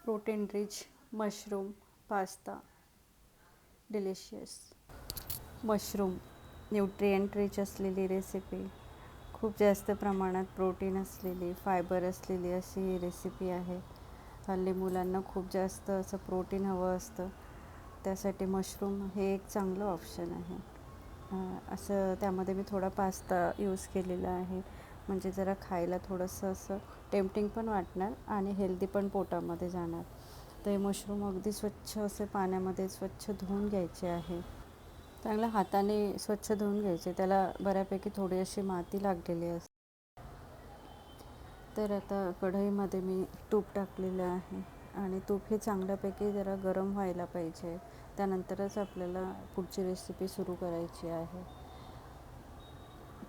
Protein rich mushroom pasta delicious. Mushroom nutrient rich असलेली recipe, खूप जास्त प्रमाणात प्रोटीन असलेली, फायबर असलेली अशी ही रेसिपी आहे. हल्ली मुलांना खूप जास्त असं प्रोटीन हवं असतं, त्यासाठी मशरूम हे एक चांगलं ऑप्शन आहे. असं त्यामध्ये मी थोडा पास्ता यूज केलेला आहे, म्हणजे जरा खायला थोडंसं असं टेम्पटिंग पण वाटणार आणि हेल्दी पण पोटामध्ये जाणार. तर हे मशरूम अगदी स्वच्छ असे पाण्यामध्ये स्वच्छ धुवून घ्यायचे आहे. चांगल्या हाताने स्वच्छ धुवून घ्यायचे, त्याला बऱ्यापैकी थोडी अशी माती लागलेली असते. तर आता कढईमध्ये मी तूप टाकलेलं आहे आणि तूप हे चांगल्यापैकी जरा गरम व्हायला पाहिजे. त्यानंतरच आपल्याला पुढची रेसिपी सुरू करायची आहे.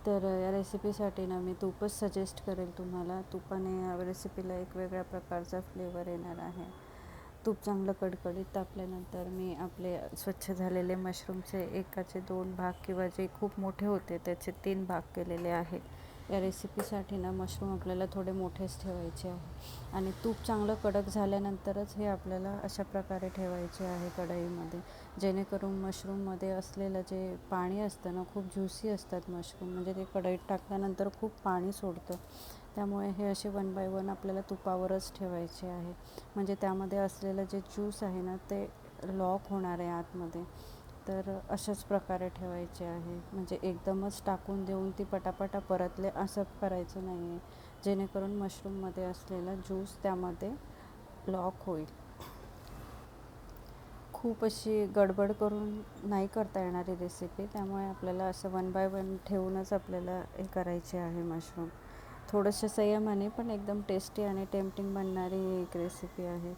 तर या रेसिपीसाठी ना मी तूपच सजेस्ट करेल तुम्हाला. तुपाने या रेसिपीला एक वेगळ्या प्रकारचा फ्लेवर येणार आहे. तूप चांगलं कडकडीत तापल्यानंतर मी आपले स्वच्छ झालेले मशरूमचे एकाचे 2 भाग किंवा जे खूप मोठे होते त्याचे 3 भाग केलेले आहे. या रेसिपीसाठी ना मशरूम आपल्याला थोडे मोठेच ठेवायचे आहे आणि तूप चांगलं कडक झाल्यानंतरच हे आपल्याला अशा प्रकारे ठेवायचे आहे कढईमध्ये, जेणेकरून मशरूममध्ये असलेलं जे पाणी असतं ना, खूप ज्युसी असतात मशरूम, म्हणजे ते कढईत टाकल्यानंतर खूप पाणी सोडतं. त्यामुळे हे असे 1 बाय 1 आपल्याला तुपावरच ठेवायचे आहे, म्हणजे त्यामध्ये असलेलं जे ज्यूस आहे ना ते लॉक होणार आहे आतमध्ये. तर अशाच प्रकारे ठेवायचे आहे, म्हणजे एकदमच टाकून देऊन ती पटापटा परतले असं करायचं नाही आहे, जेणेकरून मशरूममध्ये असलेला ज्यूस त्यामध्ये लॉक होईल. खूप अशी गडबड करून नाही करता येणारी रेसिपी, त्यामुळे आपल्याला असं 1 बाय 1 ठेवूनच आपल्याला हे करायचे आहे मशरूम. थोडंसं संयमाने पण एकदम टेस्टी आणि टेम्पटिंग बनणारी ही एक रेसिपी आहे.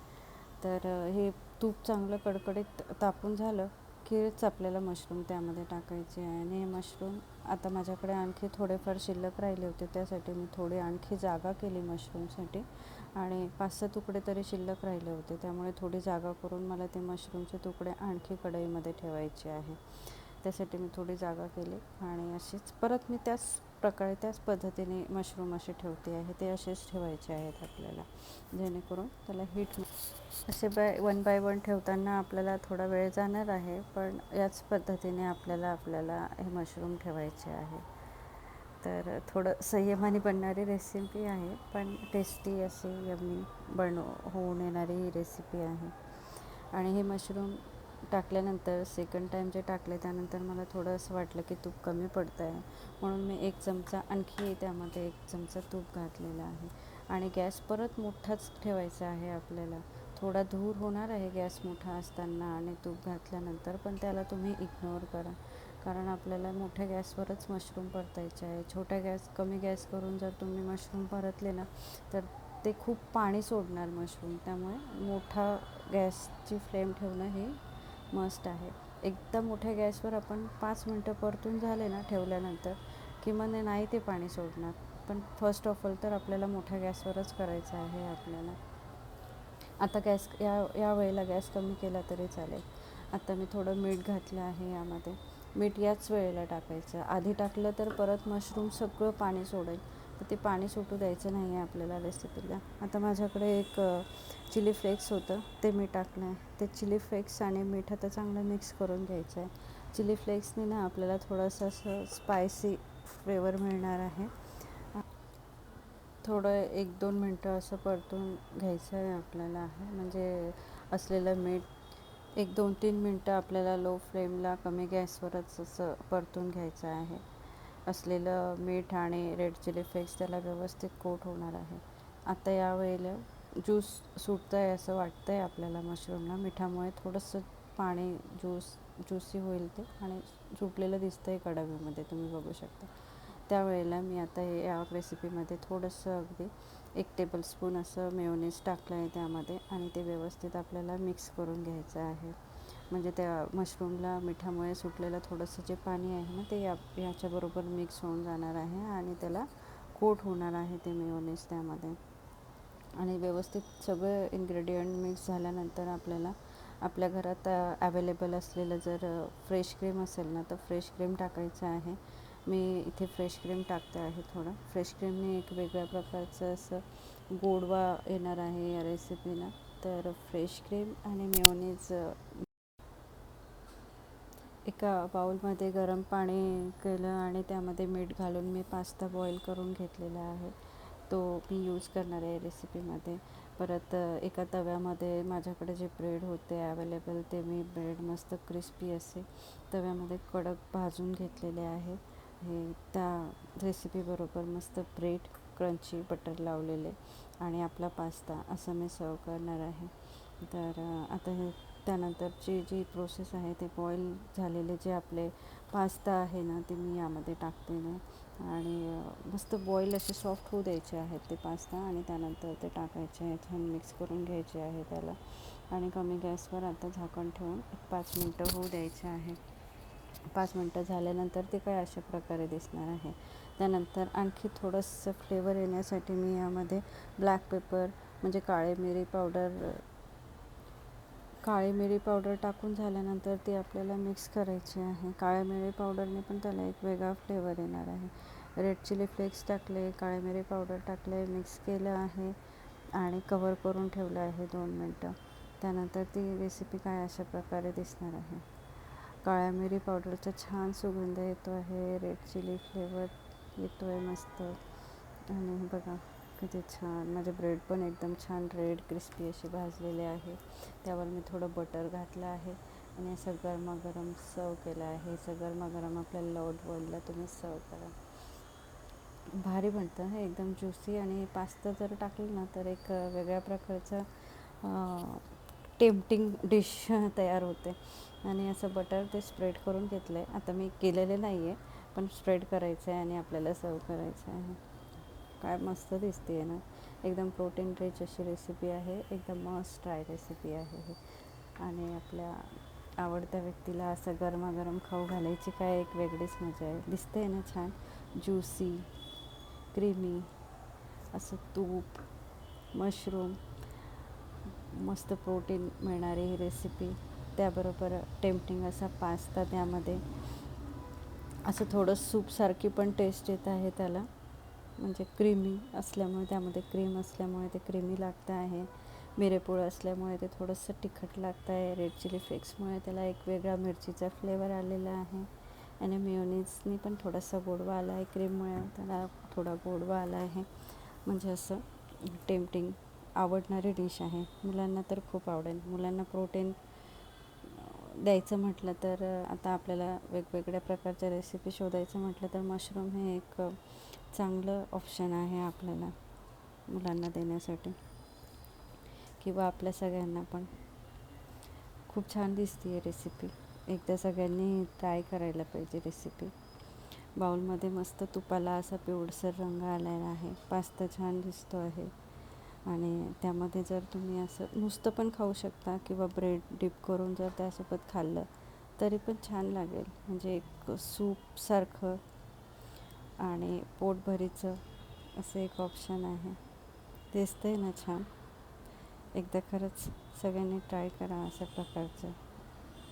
तर हे तूप चांगलं कडकडीत तापून झालं कीच आपल्याला मशरूम त्यामध्ये टाकायचे आहे. आणि हे मशरूम आता माझ्याकडे आणखी थोडेफार शिल्लक राहिले होते, त्यासाठी मी थोडी आणखी जागा केली मशरूमसाठी आणि 5-6 तुकडे तरी शिल्लक राहिले होते, त्यामुळे थोडी जागा करून मला ते मशरूमचे तुकडे आणखी कढईमध्ये ठेवायचे आहे. त्यासाठी मी थोडी जागा केली आणि अशीच परत मी त्याच प्रकारे त्याच पद्धतीने मशरूम असे ठेवते आहे. ते असेच ठेवायचे आहेत आपल्याला, जेणेकरून त्याला हीट असे 1 बाय 1 ठेवताना आपल्याला थोडा वेळ जाणार आहे, पण याच पद्धतीने आपल्याला हे मशरूम ठेवायचे आहे. तर थोडं संयमाने बनणारी रेसिपी आहे, पण टेस्टी अशी यम्मी होऊन येणारी ही रेसिपी आहे. आणि हे मशरूम टाकल्यानंतर सेकंड टाईम जे टाकले त्यानंतर मला थोडं असं वाटलं की तूप कमी पडतं आहे, म्हणून मी 1 चमचा आणखी त्यामध्ये 1 चमचा तूप घातलेला आहे. आणि गॅस परत मोठाच ठेवायचा आहे आपल्याला. थोडा धूर होणार आहे गॅस मोठा असताना आणि तूप घातल्यानंतर, पण त्याला तुम्ही इग्नोर करा, कारण आपल्याला मोठ्या गॅसवरच मशरूम परतायचे आहे. कमी गॅस करून जर तुम्ही मशरूम परतले ना तर ते खूप पाणी सोडणार मशरूम, त्यामुळे मोठा गॅसची फ्लेम ठेवणं हे मस्ट आहे. एकदम मोठ्या गॅसवर आपण 5 मिनटं परतून झाले ना ठेवल्यानंतर की मग नाही ते पाणी सोडणार. पण फर्स्ट ऑफ ऑल तर आपल्याला मोठ्या गॅसवरच करायचं आहे आपल्याला. आता या वेळेला गॅस कमी केला तरी चालेल. आता मी थोडं मीठ घातलं आहे यामध्ये. मीठ याच वेळेला टाकायचं, आधी टाकलं तर परत मशरूम सगळं पाणी सोडेल, तर ते पाणी सुटू द्यायचं नाही आहे आपल्याला रेसिपीला. आता माझ्याकडे एक चिली फ्लेक्स होतं, ते मी टाकलं आहे. ते चिली फ्लेक्स आणि मीठ आता चांगलं मिक्स करून घ्यायचं आहे. चिली फ्लेक्सने ना आपल्याला थोडंसं असं स्पायसी फ्लेवर मिळणार आहे. थोडं 1-2 मिनटं असं परतून घ्यायचं आहे आपल्याला, म्हणजे असलेलं मीठ 1-2-3 मिनटं आपल्याला लो फ्लेमला कमी गॅसवरच असं परतून घ्यायचं आहे. असलेलं मीठ आणि रेड चिली फ्लेक्स त्याला व्यवस्थित कोट होणार आहे. आता यावेळेला ज्यूस सुटतं आहे असं वाटतं आहे आपल्याला मशरूमला, मिठामुळे थोडंसं पाणी ज्यूसी होईल ते आणि सुटलेलं दिसतं आहे कढईमध्ये, तुम्ही बघू शकता. त्यावेळेला मी आता या रेसिपीमध्ये थोडंसं अगदी 1 टेबलस्पून असं मेयोनीज टाकलं आहे त्यामध्ये आणि ते व्यवस्थित आपल्याला मिक्स करून घ्यायचं आहे. म्हणजे त्या मशरूमला मिठामुळे सुटलेलं थोडंसं जे पाणी आहे ना ते याच्याबरोबर मिक्स होऊन जाणार आहे आणि त्याला कोट होणार आहे ते मेयोनीज त्यामध्ये. आणि व्यवस्थित सगळे इन्ग्रेडियंट मिक्स झाल्यानंतर आपल्याला आपल्या घरात अवेलेबल असलेलं जर फ्रेश क्रीम असेल ना तर फ्रेश क्रीम टाकायचं आहे. मी इथे फ्रेश क्रीम टाकते आहे. थोडं फ्रेश क्रीमने एक वेगळ्या प्रकारचं असं गोडवा येणार आहे या रेसिपीला. तर फ्रेश क्रीम आणि मेयोनीज एका बाउलमध्ये गरम पाणी केलं आणि त्यामध्ये मीठ घालून मी पास्ता बॉईल करून घेतलेला आहे. तो मी यूज करणार आहे रेसिपीमध्ये. परत एका तव्यामध्ये माझ्याकडे जे ब्रेड होते अवेलेबल, ते मी ब्रेड मस्त क्रिस्पी असे तव्यामध्ये कडक भाजून घेतलेले आहे. हे त्या रेसिपीबरोबर मस्त ब्रेड क्रंची बटर लावलेले आणि आपला पास्ता असं मी सर्व करणार आहे. तर आता हे त्यानंतरची जी प्रोसेस आहे ते बॉईल झालेले जे आपले पास्ता आहे ना, ते मी यामध्ये टाकते ना आणि मस्त बॉईल असे सॉफ्ट होऊ द्यायचे आहेत ते पास्ता आणि त्यानंतर ते टाकायचे आहे. छान मिक्स करून घ्यायचे आहे त्याला आणि कमी गॅसवर आता झाकण ठेवून 5 मिनटं होऊ द्यायचे आहे. 5 मिनटं झाल्यानंतर ते काय अशा प्रकारे दिसणार आहे. त्यानंतर आणखी थोडंसं फ्लेवर येण्यासाठी मी यामध्ये ब्लॅक पेपर म्हणजे काळी मिरी पावडर टाकून झाल्यानंतर ती आपल्याला मिक्स करायची आहे. काळ्या मिरी पावडरने पण त्याला एक वेगळा फ्लेवर येणार आहे. रेड चिली फ्लेक्स टाकले, काळी मिरी पावडर टाकले, मिक्स केलं आहे आणि कव्हर करून ठेवलं आहे 2 मिनटं. त्यानंतर ती रेसिपी काय अशा प्रकारे दिसणार आहे. काळ्या मिरी पावडरचा छान सुगंध येतो आहे, रेड चिली फ्लेवर येतो आहे मस्त आणि बघा किती छान. माझे ब्रेड पण एकदम छान रेड क्रिस्पी असे भाजलेले आहे. त्यावर मी थोडं बटर घातलं आहे आणि असं गरमागरम सर्व केलं आहे. असं गरमागरम आपल्याला लॉट बॉईलला तुम्ही सर्व करा. भारी बनतं हे, एकदम ज्युसी. आणि पास्ता जर टाकलं ना तर एक वेगळ्या प्रकारचं टेम्पटिंग डिश तयार होते. आणि असं बटर ते स्प्रेड करून घेतलं आहे. आता मी केलेले नाही आहे, पण स्प्रेड करायचं आहे आणि आपल्याला सर्व करायचं आहे. काय मस्त दिसते आहे ना. एकदम प्रोटीन रिच अशी रेसिपी आहे. एकदम मस्त ट्राय रेसिपी आहे ही. आणि आपल्या आवडत्या व्यक्तीला असं गरमागरम खाऊ घालायची काय एक वेगळीच मजा आहे. दिसते ना छान ज्युसी, क्रीमी असं तूप, मशरूम, मस्त प्रोटीन मिळणारी ही रेसिपी. त्याबरोबर टेम्पटिंग असा पास्ता, त्यामध्ये असं थोडं सूपसारखी पण टेस्ट येत आहे त्याला. म्हणजे क्रीमी असल्यामुळे, त्यामध्ये क्रीम असल्यामुळे ते क्रीमी लागतं आहे. मिरेपूड असल्यामुळे ते थोडंसं तिखट लागतं आहे. रेड चिली फ्लेक्समुळे त्याला एक वेगळा मिरचीचा फ्लेवर आलेला आहे आणि मेयोनीजनी पण थोडासा गोडवा आला आहे. क्रीममुळे त्याला थोडा गोडवा आला आहे. म्हणजे असं टेम्पटिंग आवडणारी डिश आहे. मुलांना तर खूप आवडेल. मुलांना प्रोटीन द्यायचं म्हटलं तर आता आपल्याला वेगवेगळ्या प्रकारच्या रेसिपी शोधायचं म्हटलं तर मशरूम हे एक चांगलं ऑप्शन आहे आपल्याला मुलांना देण्यासाठी किंवा आपल्या सगळ्यांना पण. खूप छान दिसते आहे रेसिपी. एकदा सगळ्यांनी ट्राय करायला पाहिजे रेसिपी. बाउलमध्ये मस्त तुपाला असा पिवळसर रंग आलेला आहे. पास्ता छान दिसतो आहे आणि त्यामध्ये जर तुम्ही असं नुसतं पण खाऊ शकता किंवा ब्रेड डिप करून जर त्यासोबत खाल्लं तरी पण छान लागेल. म्हणजे एक सूपसारखं आणि पोटभरीचं असं एक ऑप्शन आहे. दिसतंय ना छान. एकदा खरंच सगळ्यांनी ट्राय करा अशा प्रकारचं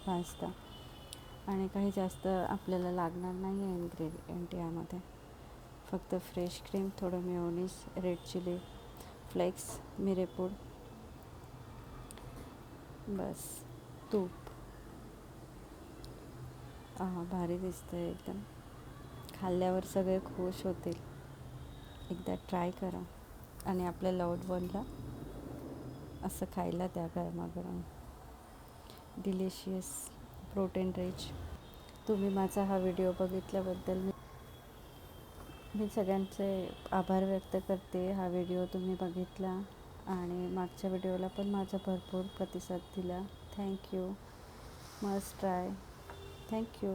पास्ता. आणि काही जास्त आपल्याला लागणार नाही आहे इन्ग्रेडियंट यामध्ये. फक्त फ्रेश क्रीम, थोडं मेयोनीज, रेड चिली फ्लेक्स, मिरेपूड, बस, तूप. भारी दिसतं आहे एकदम. खाल्ल्यावर सगळे खुश होतील. एकदा ट्राय करा आणि आपल्या लव्ड वनला असं खायला द्या गरमागरम. Delicious, protein rich. तुम्ही माझा हा व्हिडिओ बघितल्याबद्दल मी सगळ्यांचे आभार व्यक्त करते. हा व्हिडिओ तुम्ही बघितला आणि मागच्या व्हिडिओला पण माझा भरपूर प्रतिसाद दिला. थँक्यू. Must try. थँक्यू.